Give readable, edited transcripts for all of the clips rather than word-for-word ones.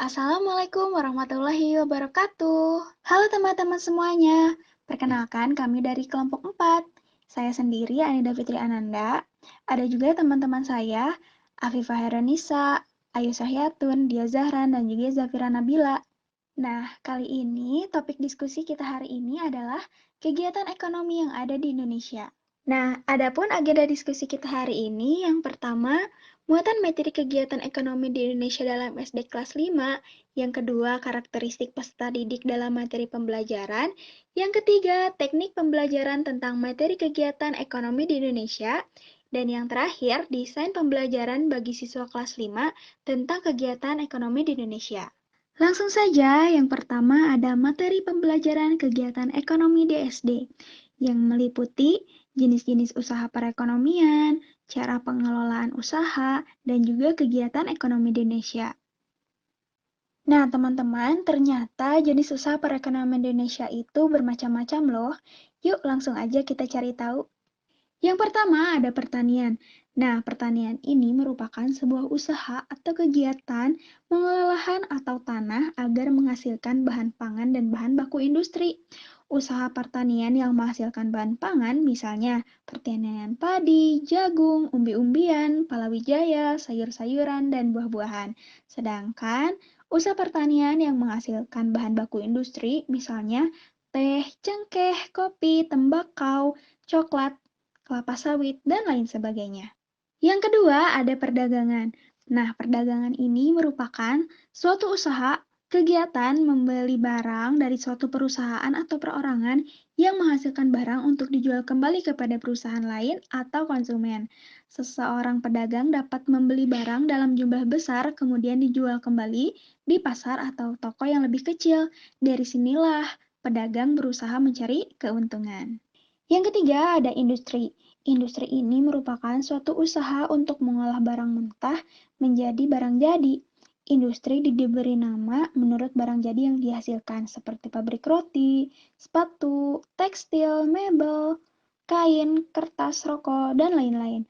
Assalamualaikum warahmatullahi wabarakatuh. Halo teman-teman semuanya. Perkenalkan kami dari kelompok 4. Saya sendiri Anida Fitri Ananda. Ada juga teman-teman saya, Afifah Heronisa, Ayu Sahyatun, Dia Zahran, dan juga Zafira Nabila. Nah, kali ini topik diskusi kita hari ini adalah kegiatan ekonomi yang ada di Indonesia. Nah, adapun agenda diskusi kita hari ini, yang pertama, muatan materi kegiatan ekonomi di Indonesia dalam SD kelas 5, yang kedua, karakteristik peserta didik dalam materi pembelajaran, yang ketiga, teknik pembelajaran tentang materi kegiatan ekonomi di Indonesia, dan yang terakhir, desain pembelajaran bagi siswa kelas 5 tentang kegiatan ekonomi di Indonesia. Langsung saja, yang pertama ada materi pembelajaran kegiatan ekonomi di SD, yang meliputi jenis-jenis usaha perekonomian, cara pengelolaan usaha, dan juga kegiatan ekonomi di Indonesia. Nah, teman-teman, ternyata jenis usaha perekonomian di Indonesia itu bermacam-macam loh. Yuk, langsung aja kita cari tahu. Yang pertama ada pertanian. Nah, pertanian ini merupakan sebuah usaha atau kegiatan mengolah lahan atau tanah agar menghasilkan bahan pangan dan bahan baku industri. Usaha pertanian yang menghasilkan bahan pangan misalnya pertanian padi, jagung, umbi-umbian, palawijaya, sayur-sayuran, dan buah-buahan. Sedangkan usaha pertanian yang menghasilkan bahan baku industri misalnya teh, cengkeh, kopi, tembakau, coklat, kelapa sawit, dan lain sebagainya. Yang kedua, ada perdagangan. Nah, perdagangan ini merupakan suatu usaha, kegiatan membeli barang dari suatu perusahaan atau perorangan yang menghasilkan barang untuk dijual kembali kepada perusahaan lain atau konsumen. Seseorang pedagang dapat membeli barang dalam jumlah besar kemudian dijual kembali di pasar atau toko yang lebih kecil. Dari sinilah pedagang berusaha mencari keuntungan. Yang ketiga ada industri. Industri ini merupakan suatu usaha untuk mengolah barang mentah menjadi barang jadi. Industri diberi nama menurut barang jadi yang dihasilkan seperti pabrik roti, sepatu, tekstil, mebel, kain, kertas, rokok, dan lain-lain.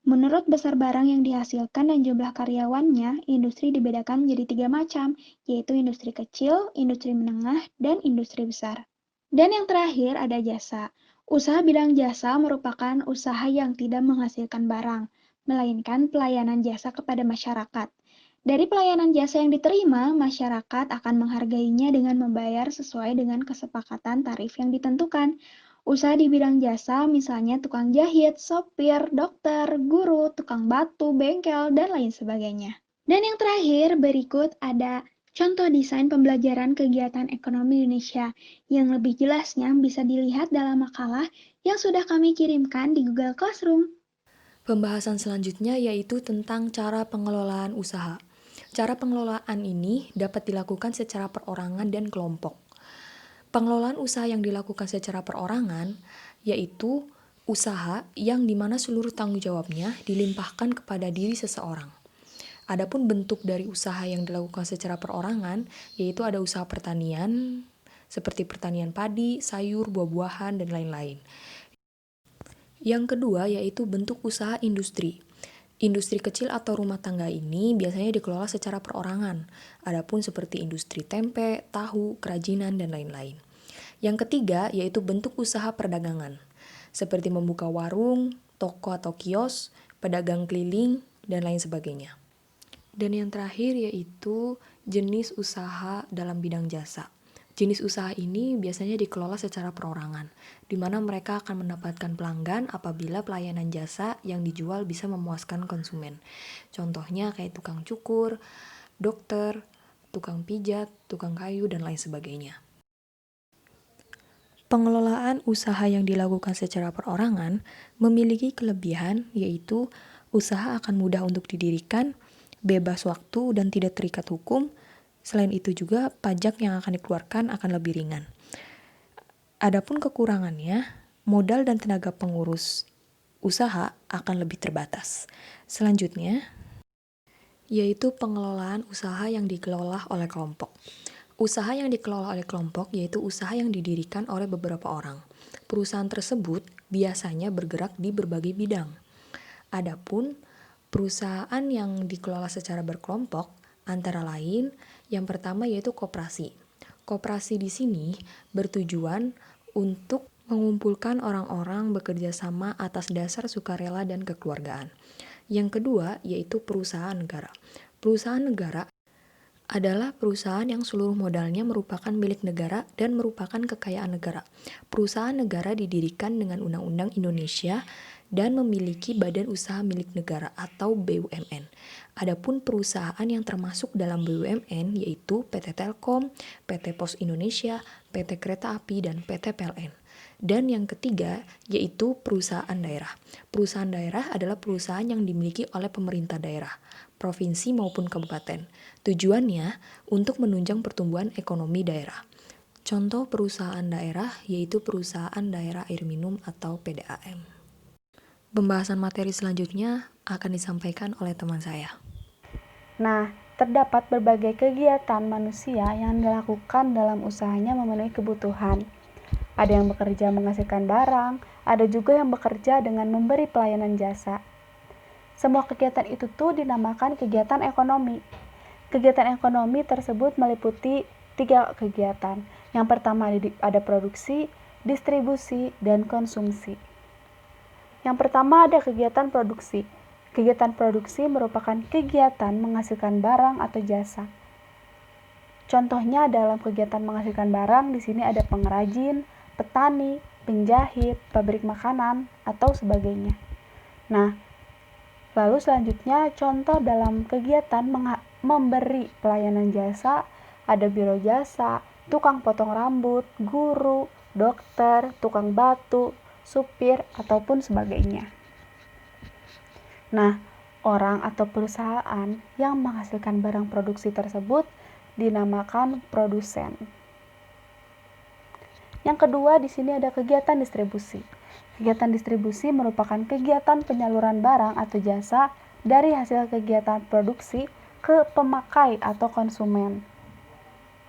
Menurut besar barang yang dihasilkan dan jumlah karyawannya, industri dibedakan menjadi 3 macam, yaitu industri kecil, industri menengah, dan industri besar. Dan yang terakhir ada jasa. Usaha bidang jasa merupakan usaha yang tidak menghasilkan barang, melainkan pelayanan jasa kepada masyarakat. Dari pelayanan jasa yang diterima, masyarakat akan menghargainya dengan membayar sesuai dengan kesepakatan tarif yang ditentukan. Usaha di bidang jasa misalnya tukang jahit, sopir, dokter, guru, tukang batu, bengkel, dan lain sebagainya. Dan yang terakhir, berikut ada contoh desain pembelajaran kegiatan ekonomi Indonesia yang lebih jelasnya bisa dilihat dalam makalah yang sudah kami kirimkan di Google Classroom. Pembahasan selanjutnya yaitu tentang cara pengelolaan usaha. Cara pengelolaan ini dapat dilakukan secara perorangan dan kelompok. Pengelolaan usaha yang dilakukan secara perorangan yaitu usaha yang dimana seluruh tanggung jawabnya dilimpahkan kepada diri seseorang. Adapun bentuk dari usaha yang dilakukan secara perorangan yaitu ada usaha pertanian seperti pertanian padi, sayur, buah-buahan, dan lain-lain. Yang kedua yaitu bentuk usaha industri. Industri kecil atau rumah tangga ini biasanya dikelola secara perorangan, adapun seperti industri tempe, tahu, kerajinan, dan lain-lain. Yang ketiga yaitu bentuk usaha perdagangan, seperti membuka warung, toko atau kios, pedagang keliling, dan lain sebagainya. Dan yang terakhir yaitu jenis usaha dalam bidang jasa. Jenis usaha ini biasanya dikelola secara perorangan, di mana mereka akan mendapatkan pelanggan apabila pelayanan jasa yang dijual bisa memuaskan konsumen. Contohnya kayak tukang cukur, dokter, tukang pijat, tukang kayu, dan lain sebagainya. Pengelolaan usaha yang dilakukan secara perorangan memiliki kelebihan, yaitu usaha akan mudah untuk didirikan, bebas waktu, dan tidak terikat hukum. Selain itu juga pajak yang akan dikeluarkan akan lebih ringan. Adapun kekurangannya, modal dan tenaga pengurus usaha akan lebih terbatas. Selanjutnya, yaitu pengelolaan usaha yang dikelola oleh kelompok. Usaha yang dikelola oleh kelompok yaitu usaha yang didirikan oleh beberapa orang. Perusahaan tersebut biasanya bergerak di berbagai bidang. Adapun perusahaan yang dikelola secara berkelompok Antara lain, yang pertama yaitu koperasi. Koperasi di sini bertujuan untuk mengumpulkan orang-orang bekerja sama atas dasar sukarela dan kekeluargaan. Yang kedua yaitu perusahaan negara. Perusahaan negara adalah perusahaan yang seluruh modalnya merupakan milik negara dan merupakan kekayaan negara. Perusahaan negara didirikan dengan Undang-Undang Indonesia dan memiliki badan usaha milik negara atau BUMN. Adapun perusahaan yang termasuk dalam BUMN yaitu PT Telkom, PT Pos Indonesia, PT Kereta Api, dan PT PLN. Dan yang ketiga yaitu perusahaan daerah. Perusahaan daerah adalah perusahaan yang dimiliki oleh pemerintah daerah, provinsi maupun kabupaten. Tujuannya untuk menunjang pertumbuhan ekonomi daerah. Contoh perusahaan daerah yaitu perusahaan daerah air minum atau PDAM. Pembahasan materi selanjutnya akan disampaikan oleh teman saya. Nah, terdapat berbagai kegiatan manusia yang dilakukan dalam usahanya memenuhi kebutuhan. Ada yang bekerja menghasilkan barang, ada juga yang bekerja dengan memberi pelayanan jasa. Semua kegiatan itu tuh dinamakan kegiatan ekonomi. Kegiatan ekonomi tersebut meliputi 3 kegiatan. Yang pertama ada produksi, distribusi, dan konsumsi. Yang pertama ada kegiatan produksi. Kegiatan produksi merupakan kegiatan menghasilkan barang atau jasa. Contohnya dalam kegiatan menghasilkan barang di sini ada pengrajin, petani, penjahit, pabrik makanan, atau sebagainya. Nah, lalu selanjutnya contoh dalam kegiatan memberi pelayanan jasa, ada biro jasa, tukang potong rambut, guru, dokter, tukang batu, supir, ataupun sebagainya. Nah, orang atau perusahaan yang menghasilkan barang produksi tersebut dinamakan produsen. Yang kedua, di sini ada kegiatan distribusi. Kegiatan distribusi merupakan kegiatan penyaluran barang atau jasa dari hasil kegiatan produksi ke pemakai atau konsumen.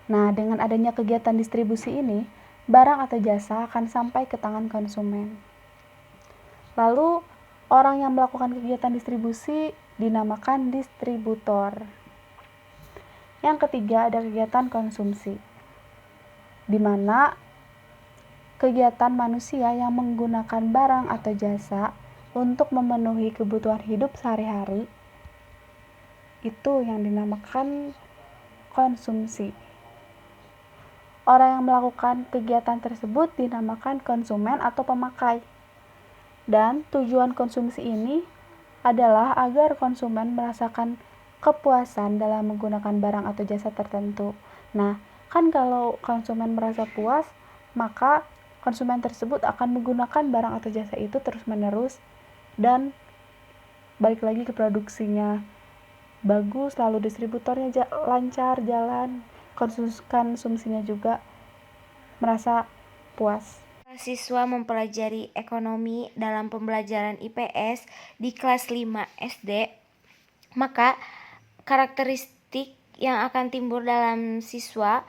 Nah, dengan adanya kegiatan distribusi ini, barang atau jasa akan sampai ke tangan konsumen. Lalu, orang yang melakukan kegiatan distribusi dinamakan distributor. Yang ketiga ada kegiatan konsumsi, di mana kegiatan manusia yang menggunakan barang atau jasa untuk memenuhi kebutuhan hidup sehari-hari itu yang dinamakan konsumsi. Orang yang melakukan kegiatan tersebut dinamakan konsumen atau pemakai. Dan tujuan konsumsi ini adalah agar konsumen merasakan kepuasan dalam menggunakan barang atau jasa tertentu. Nah, kan kalau konsumen merasa puas, maka konsumen tersebut akan menggunakan barang atau jasa itu terus-menerus dan balik lagi ke produksinya bagus, lalu distributornya lancar jalan, konsumsinya juga merasa puas. Siswa mempelajari ekonomi dalam pembelajaran IPS di kelas 5 SD, maka karakteristik yang akan timbul dalam siswa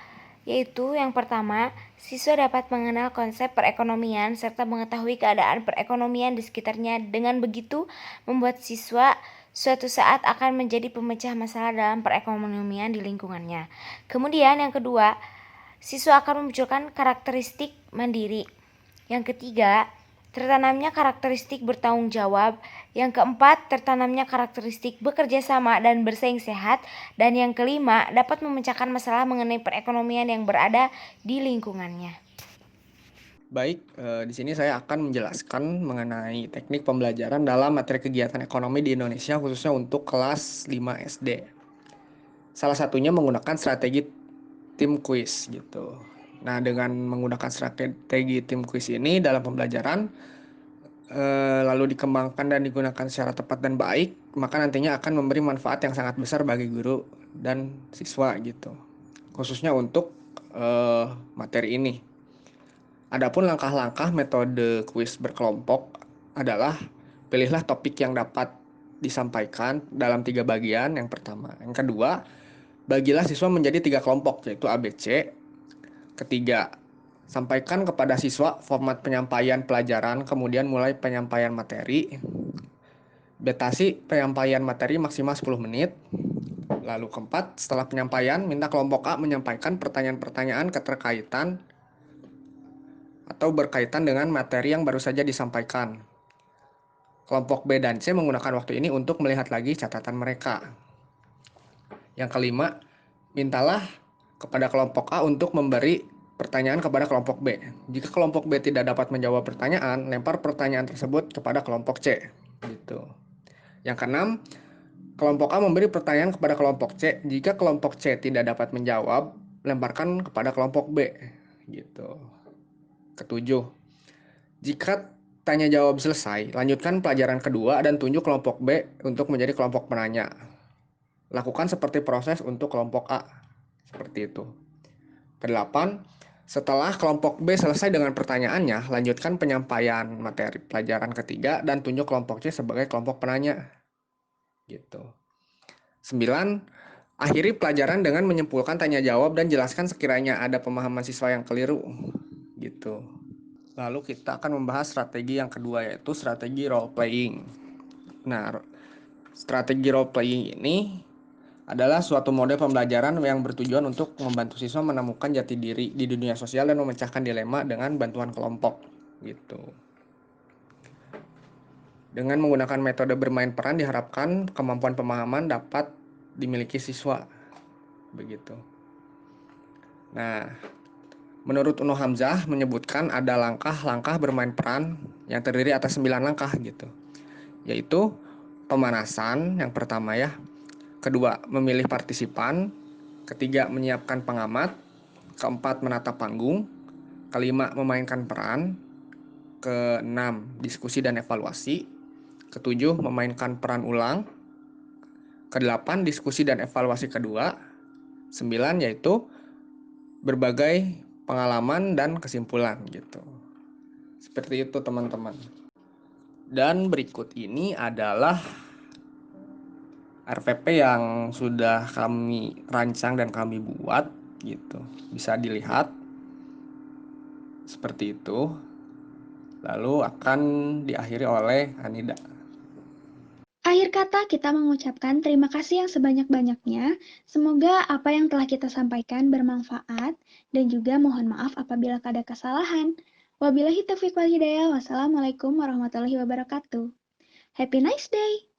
yaitu yang pertama, siswa dapat mengenal konsep perekonomian serta mengetahui keadaan perekonomian di sekitarnya. Dengan begitu, membuat siswa suatu saat akan menjadi pemecah masalah dalam perekonomian di lingkungannya. Kemudian yang kedua, siswa akan memunculkan karakteristik mandiri. Yang ketiga, tertanamnya karakteristik bertanggung jawab. Yang keempat, tertanamnya karakteristik bekerja sama dan bersaing sehat. Dan yang kelima, dapat memecahkan masalah mengenai perekonomian yang berada di lingkungannya. Baik, di sini saya akan menjelaskan mengenai teknik pembelajaran dalam materi kegiatan ekonomi di Indonesia khususnya untuk kelas 5 SD. Salah satunya menggunakan strategi tim quiz gitu. Nah, dengan menggunakan strategi tim quiz ini dalam pembelajaran lalu dikembangkan dan digunakan secara tepat dan baik, maka nantinya akan memberi manfaat yang sangat besar bagi guru dan siswa gitu. Khususnya untuk materi ini. Adapun langkah-langkah metode kuis berkelompok adalah pilihlah topik yang dapat disampaikan dalam 3 bagian. Yang pertama, yang kedua, bagilah siswa menjadi 3 kelompok yaitu ABC. Ketiga, sampaikan kepada siswa format penyampaian pelajaran, kemudian mulai penyampaian materi. Batasi penyampaian materi maksimal 10 menit. Lalu keempat, setelah penyampaian, minta kelompok A menyampaikan pertanyaan-pertanyaan keterkaitan atau berkaitan dengan materi yang baru saja disampaikan. Kelompok B dan C menggunakan waktu ini untuk melihat lagi catatan mereka. Yang kelima, mintalah kepada kelompok A untuk memberi pertanyaan kepada kelompok B. Jika kelompok B tidak dapat menjawab pertanyaan, lempar pertanyaan tersebut kepada kelompok C. Gitu. Yang keenam, kelompok A memberi pertanyaan kepada kelompok C. Jika kelompok C tidak dapat menjawab, lemparkan kepada kelompok B. Gitu. Ketujuh, jika tanya jawab selesai, lanjutkan pelajaran kedua dan tunjuk kelompok B untuk menjadi kelompok penanya. Lakukan seperti proses untuk kelompok A. Seperti itu. Kedelapan, setelah kelompok B selesai dengan pertanyaannya, lanjutkan penyampaian materi pelajaran ketiga dan tunjuk kelompok C sebagai kelompok penanya. Gitu. 9. Akhiri pelajaran dengan menyimpulkan tanya jawab dan jelaskan sekiranya ada pemahaman siswa yang keliru. Gitu. Lalu kita akan membahas strategi yang kedua, yaitu strategi role playing. Nah, strategi role playing ini adalah suatu mode pembelajaran yang bertujuan untuk membantu siswa menemukan jati diri di dunia sosial dan memecahkan dilema dengan bantuan kelompok. Gitu. Dengan menggunakan metode bermain peran diharapkan kemampuan pemahaman dapat dimiliki siswa. Begitu. Nah, menurut Uno Hamzah menyebutkan ada langkah-langkah bermain peran yang terdiri atas 9 langkah gitu. Yaitu pemanasan yang pertama ya. Kedua, memilih partisipan. Ketiga, menyiapkan pengamat. Keempat, menata panggung. Kelima, memainkan peran. Keenam, diskusi dan evaluasi. Ketujuh, memainkan peran ulang. Kedelapan, diskusi dan evaluasi kedua. 9, yaitu berbagai pengalaman dan kesimpulan gitu. Seperti itu teman-teman. Dan berikut ini adalah RPP yang sudah kami rancang dan kami buat gitu. Bisa dilihat seperti itu. Lalu akan diakhiri oleh Anida. Akhir kata kita mengucapkan terima kasih yang sebanyak-banyaknya. Semoga apa yang telah kita sampaikan bermanfaat dan juga mohon maaf apabila ada kesalahan. Wabillahi taufiq wal hidayah. Wassalamualaikum warahmatullahi wabarakatuh. Happy nice day.